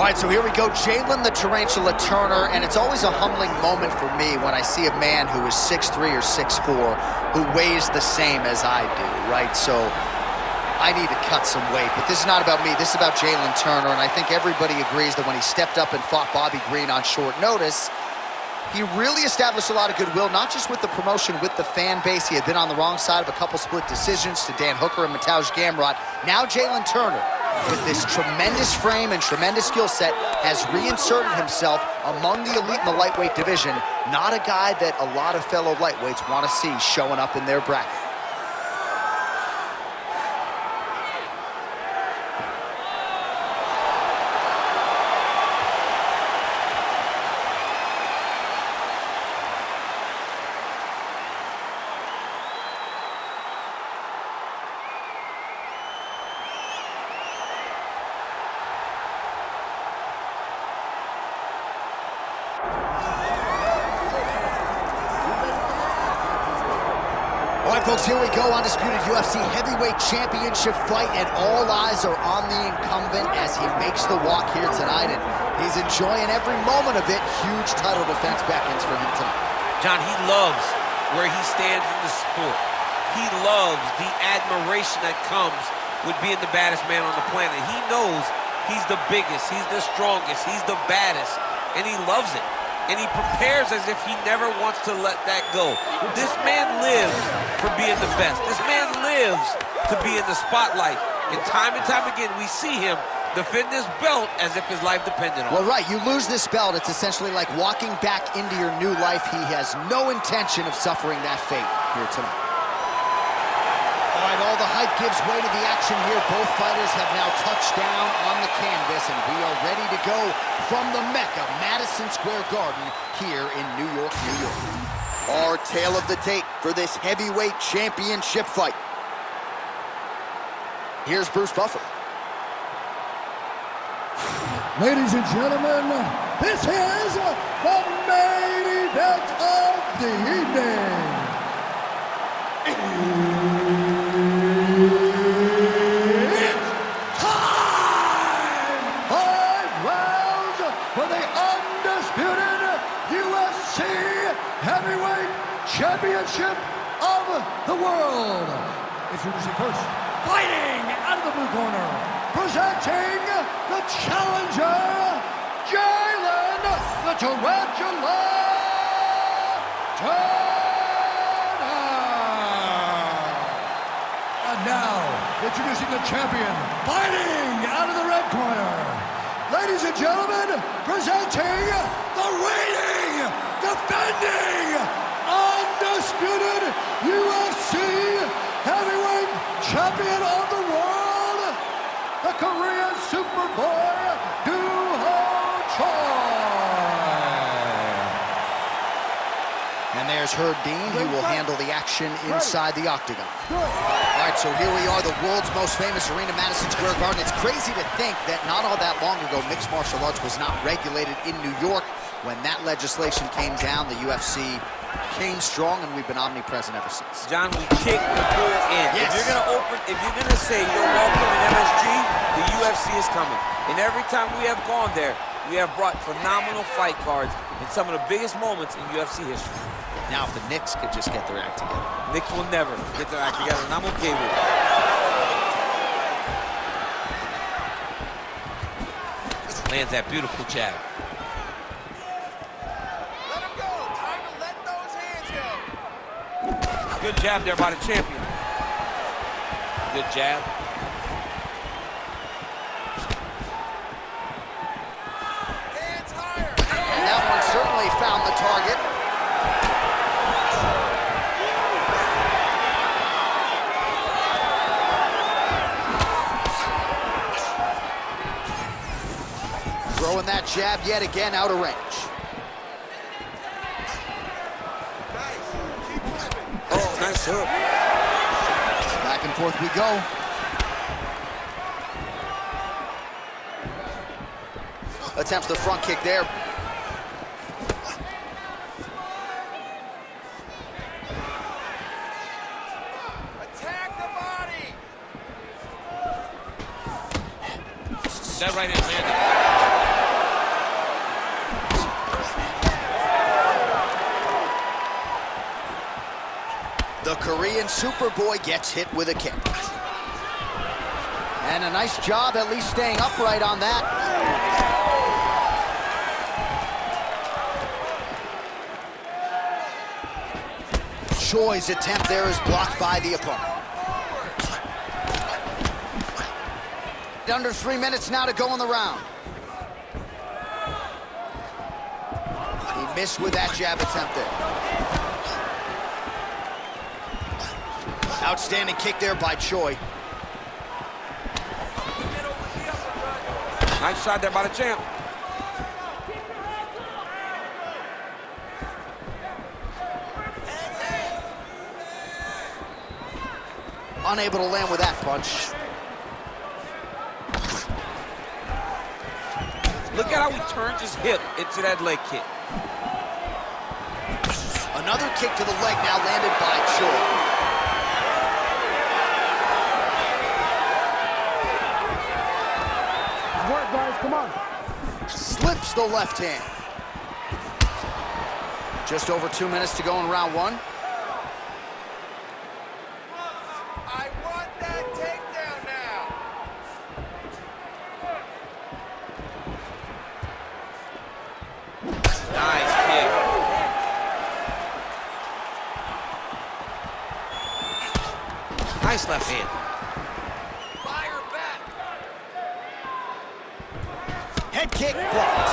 right, so here we go. Jalen the Tarantula Turner, and it's always a humbling moment for me when I see a man who is 6'3" or 6'4", who weighs the same as I do, right? So I need to cut some weight, but this is not about me. This is about Jalen Turner, and I think everybody agrees that when he stepped up and fought Bobby Green on short notice, he really established a lot of goodwill, not just with the promotion, with the fan base. He had been on the wrong side of a couple split decisions to Dan Hooker and Mateusz Gamrot. Now Jalen Turner, with this tremendous frame and tremendous skill set, has reinserted himself among the elite in the lightweight division. Not a guy that a lot of fellow lightweights want to see showing up in their bracket. All right, folks, here we go. Undisputed UFC Heavyweight Championship fight, and all eyes are on the incumbent as he makes the walk here tonight, and he's enjoying every moment of it. Huge title defense beckons for him tonight. John, he loves where he stands in the sport. He loves the admiration that comes with being the baddest man on the planet. He knows he's the biggest, he's the strongest, he's the baddest, and he loves it. And he prepares as if he never wants to let that go. This man lives for being the best. This man lives to be in the spotlight. And time again, we see him defend this belt as if his life depended on it. Well, right, you lose this belt, it's essentially like walking back into your new life. He has no intention of suffering that fate here tonight. All right, all the hype gives way to the action here. Both fighters have now touched down on the canvas, and we are ready to go from the Mecca, Madison Square Garden, here in New York, New York. Our tale of the tape for this heavyweight championship fight. Here's Bruce Buffer. Ladies and gentlemen, this is the main event of the evening. It's time! 5 rounds for the undisputed UFC Heavyweight Championship of the world. Introducing first, fighting out of the blue corner, presenting the challenger, Jalen the Tarantula Turner. And now, introducing the champion, fighting out of the red corner. Ladies and gentlemen, presenting the reigning, defending, undisputed UFC Heavyweight Champion of the world, the Korean Superboy, Doo-Ho Choi. And there's Herb Dean. He will handle the action inside the octagon. All right, so here we are, the world's most famous arena, Madison Square Garden. It's crazy to think that not all that long ago, mixed martial arts was not regulated in New York. When that legislation came down, the UFC came strong, and we've been omnipresent ever since. John, we kick the door in. Yes. If you're gonna say you're welcome in MSG, the UFC is coming. And every time we have gone there, we have brought phenomenal fight cards in some of the biggest moments in UFC history. Now, if the Knicks could just get their act together. Knicks will never get their act together, and I'm okay with it. Lands that beautiful jab. Let him go. Time to let those hands go. Good jab there by the champion. Good jab. Hands higher. And that one certainly found the target. Throwing that jab yet again out of range. Oh, nice hook. Back and forth we go. Attempts the front kick there. Attack the body. That right hand landed. Korean Superboy gets hit with a kick. And a nice job at least staying upright on that. Choi's attempt there is blocked by the opponent. Under 3 minutes now to go in the round. He missed with that jab attempt there. Outstanding kick there by Choi. Nice shot there by the champ. Unable to land with that punch. Look at how he turns his hip into that leg kick. Another kick to the leg now landed by Choi. Good work, guys. Come on. Slips the left hand. Just over 2 minutes to go in round one. I want that takedown now. Nice kick. Nice left hand. Fire back. Head kick blocked.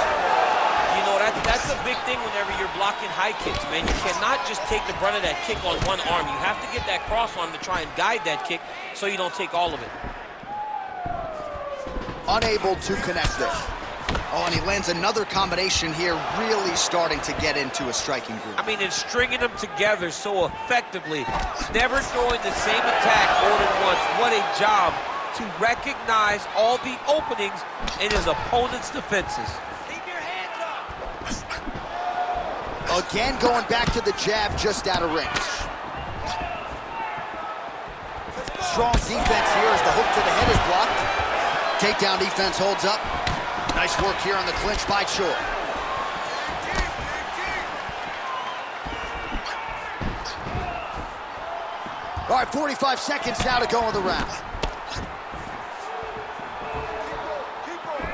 You know, that's a big thing whenever you're blocking high kicks, man. You cannot just take the brunt of that kick on one arm. You have to get that cross arm to try and guide that kick so you don't take all of it. Unable to connect there. Oh, and he lands another combination here, really starting to get into a striking groove. I mean, and stringing them together so effectively. Never throwing the same attack more than once. What a job to recognize all the openings in his opponent's defenses. Keep your hands up. Again, going back to the jab just out of range. Strong defense here as the hook to the head is blocked. Takedown defense holds up. Nice work here on the clinch by Choi. All right, 45 seconds now to go in the round.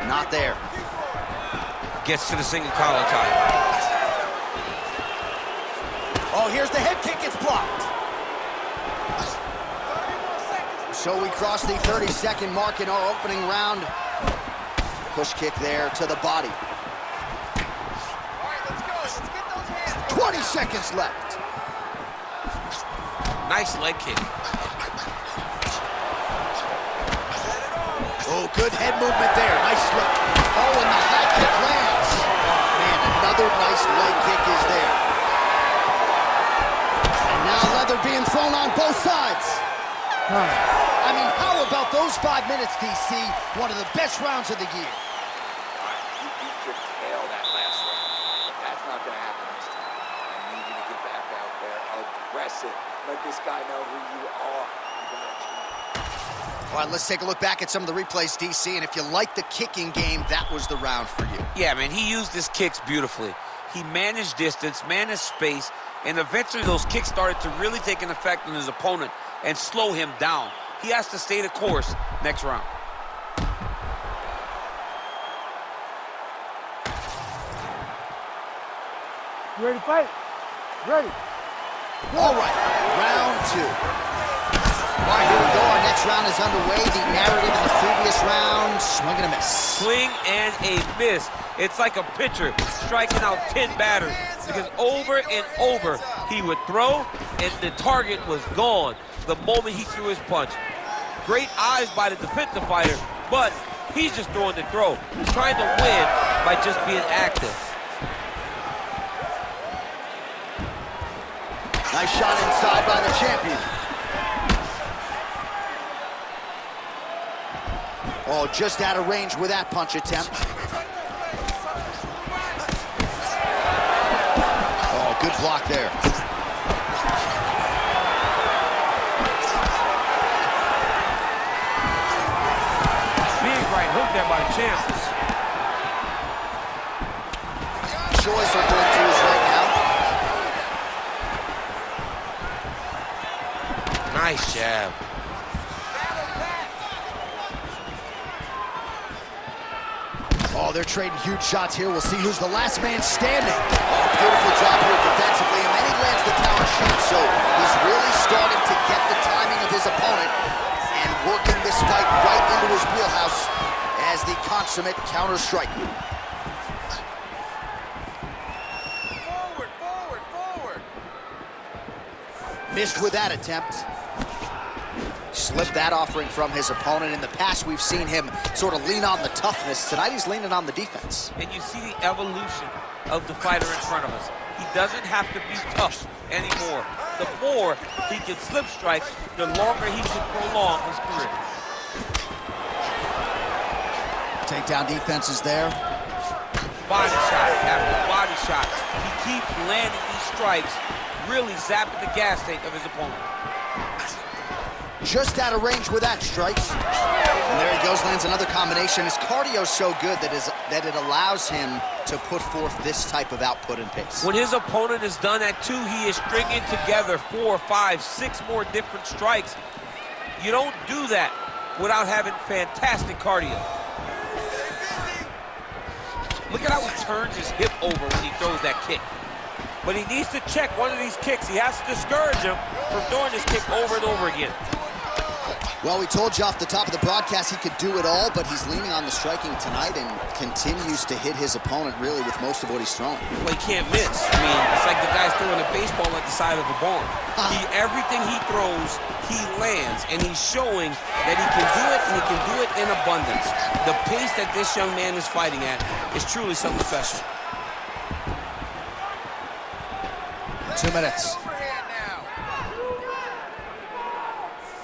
Not there. Gets to the single collar tie. Oh, here's the head kick, it's blocked. So we cross the 30-second mark in our opening round. Push kick there to the body. All right, let's go. Let's get those hands. 20 seconds left. Nice leg kick. Oh, good head movement there. Nice slip. Oh, and the high kick lands. Man, another nice leg kick is there. And now leather being thrown on both sides. I mean, how about those 5 minutes, DC? One of the best rounds of the year. You could tail that last round, but that's not going to happen this time. I need you to get back out there, aggressive. Let this guy know who you are. You got a chance. All right, let's take a look back at some of the replays, DC. And if you like the kicking game, that was the round for you. Yeah, man, he used his kicks beautifully. He managed distance, managed space, and eventually those kicks started to really take an effect on his opponent and slow him down. He has to stay the course next round. You ready to fight? Ready. All right, round two. All right, here we go. Our next round is underway. The narrative in the previous round, swing and a miss. Swing and a miss. It's like a pitcher striking out 10 batters because over and over he would throw and the target was gone the moment he threw his punch. Great eyes by the defensive fighter, but he's just throwing the throw. He's trying to win by just being active. Nice shot inside by the champion. Oh, just out of range with that punch attempt. Oh, good block there. Big right hook there by the champ. Choi's are going to his right now. they're trading huge shots here. We'll see who's the last man standing. Oh, beautiful job here defensively, and then he lands the counter shot. So he's really starting to get the timing of his opponent and working this fight right into his wheelhouse as the consummate counter striker. Forward, forward, forward. Missed with that attempt. Slipped that offering from his opponent. In the past, we've seen him sort of lean on the toughness. Tonight, he's leaning on the defense. And you see the evolution of the fighter in front of us. He doesn't have to be tough anymore. The more he can slip strike, the longer he can prolong his career. Takedown defense is there. Body shot after body shot. He keeps landing these strikes, really zapping the gas tank of his opponent. Just out of range with that strike. And there he goes, lands another combination. His cardio's so good that it allows him to put forth this type of output and pace. When his opponent is done at 2, he is stringing together 4, 5, 6 more different strikes. You don't do that without having fantastic cardio. Look at how he turns his hip over when he throws that kick. But he needs to check one of these kicks. He has to discourage him from throwing this kick over and over again. Well, we told you off the top of the broadcast he could do it all, but he's leaning on the striking tonight and continues to hit his opponent really with most of what he's throwing. Well, he can't miss. I mean, it's like the guy's throwing a baseball at the side of a barn. Everything he throws, he lands, and he's showing that he can do it, and he can do it in abundance. The pace that this young man is fighting at is truly something special. 2 minutes. Overhand now.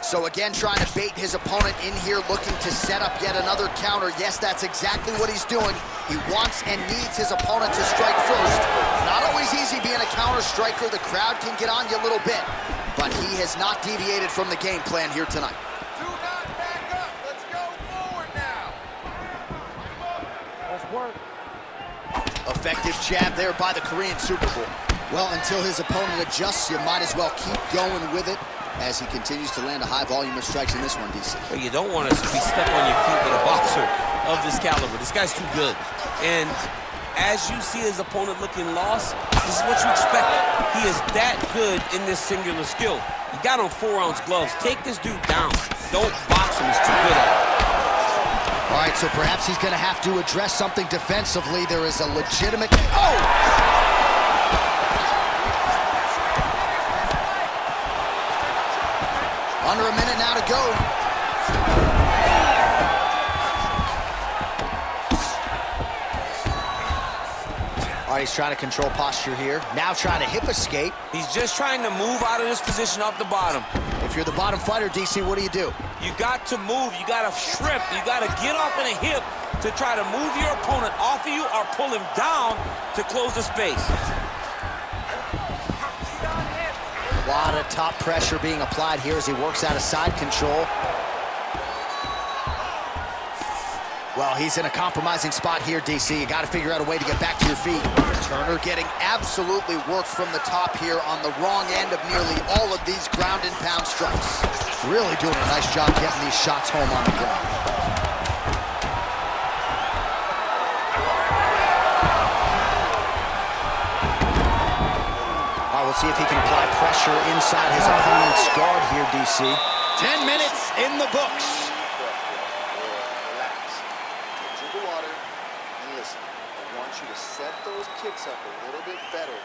So again, trying to bait his opponent in here, looking to set up yet another counter. Yes, that's exactly what he's doing. He wants and needs his opponent to strike first. Not always easy being a counter striker. The crowd can get on you a little bit, but he has not deviated from the game plan here tonight. Do not back up. Let's go forward now. That's work. Effective jab there by the Korean Super Bowl. Well, until his opponent adjusts, you might as well keep going with it as he continues to land a high volume of strikes in this one, DC. Well, you don't want to be stuck on your feet with a boxer of this caliber. This guy's too good. And as you see his opponent looking lost, this is what you expect. He is that good in this singular skill. You got on 4-ounce gloves. Take this dude down. Don't box him. He's too good at it. All right, so perhaps he's going to have to address something defensively. There is a legitimate... Oh! Under a minute now to go. All right, he's trying to control posture here. Now trying to hip escape. He's just trying to move out of this position off the bottom. If you're the bottom fighter, DC, what do? You got to move. You got to shrimp. You got to get off in a hip to try to move your opponent off of you or pull him down to close the space. A lot of top pressure being applied here as he works out of side control. Well, he's in a compromising spot here, DC. You got to figure out a way to get back to your feet. Turner getting absolutely worked from the top here on the wrong end of nearly all of these ground and pound strikes. Really doing a nice job getting these shots home on the ground. We'll see if he can apply pressure inside his opponent's guard here, DC. 10 minutes in the books. Relax. Get to the water and listen. I want you to set those kicks up a little bit better.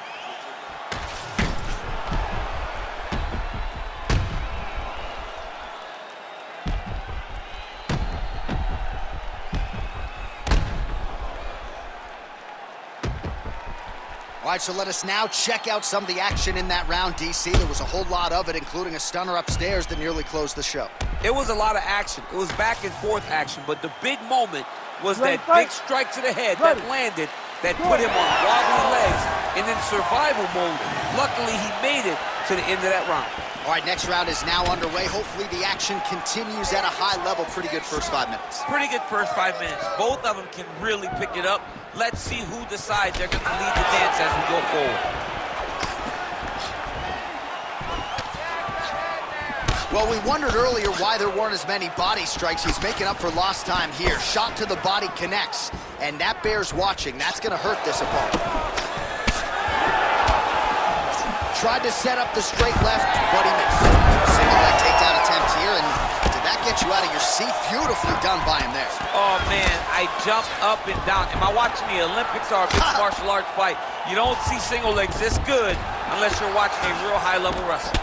All right, so let us now check out some of the action in that round, DC. There was a whole lot of it, including a stunner upstairs that nearly closed the show. It was a lot of action. It was back and forth action, but the big moment was that big strike to the head that landed, that put him on wobbly legs and in survival mode. Luckily, he made it to the end of that round. All right, next round is now underway. Hopefully the action continues at a high level. Pretty good first 5 minutes. Pretty good first 5 minutes. Both of them can really pick it up. Let's see who decides they're going to lead the dance as we go forward. Well, we wondered earlier why there weren't as many body strikes. He's making up for lost time here. Shot to the body connects. and that bears watching. That's going to hurt this opponent. Tried to set up the straight left, but he missed. Single leg takedown attempt here, and did that get you out of your seat? Beautifully done by him there. Oh, man, I jumped up and down. Am I watching the Olympics or a mixed martial arts fight? You don't see single legs this good unless you're watching a real high-level wrestler.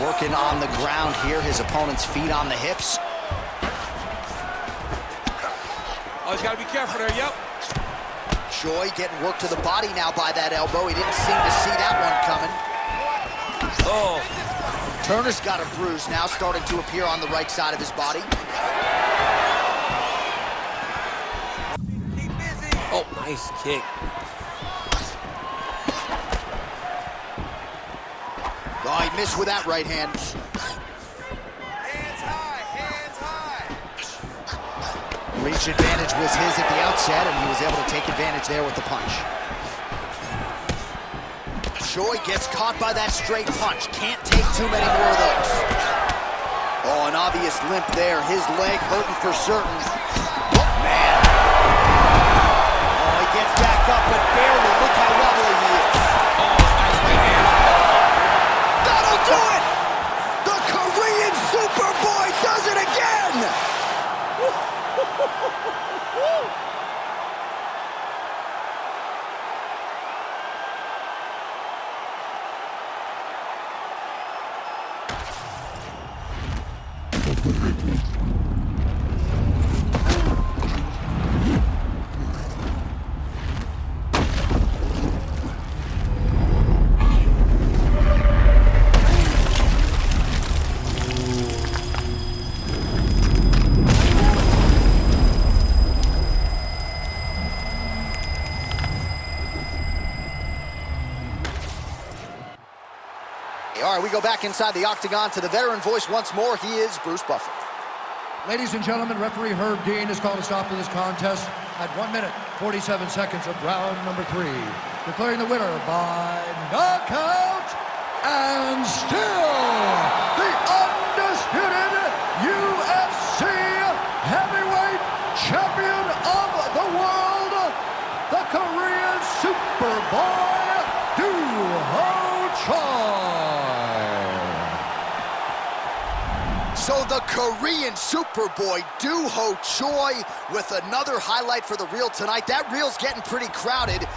Working on the ground here, his opponent's feet on the hips. Oh, he's got to be careful there, yep. Joy getting worked to the body now by that elbow. He didn't seem to see that one coming. Oh. Turner's got a bruise now starting to appear on the right side of his body. Keep busy. Oh, nice kick. Oh, he missed with that right hand. Hands high, hands high. Reach advantage was his at the outset, and he was able to take advantage there with the punch. Joy gets caught by that straight punch. Can't take too many more of those. Oh, an obvious limp there. His leg hurting for certain. Oh, man. Oh, he gets back up, but barely. Look how wobbly he is. Oh, nice right hand. That'll do it! The Korean Superboy does it again! All right, we go back inside the octagon to the veteran voice once more. He is Bruce Buffer. Ladies and gentlemen, referee Herb Dean has called a stop to this contest at 1 minute, 47 seconds of round number 3. Declaring the winner by knockout and still the undisputed UFC heavyweight champion of the world, the Korean Superboy, Do-Ho Choi. So the Korean Superboy Do-Ho Choi with another highlight for the reel tonight. That reel's getting pretty crowded.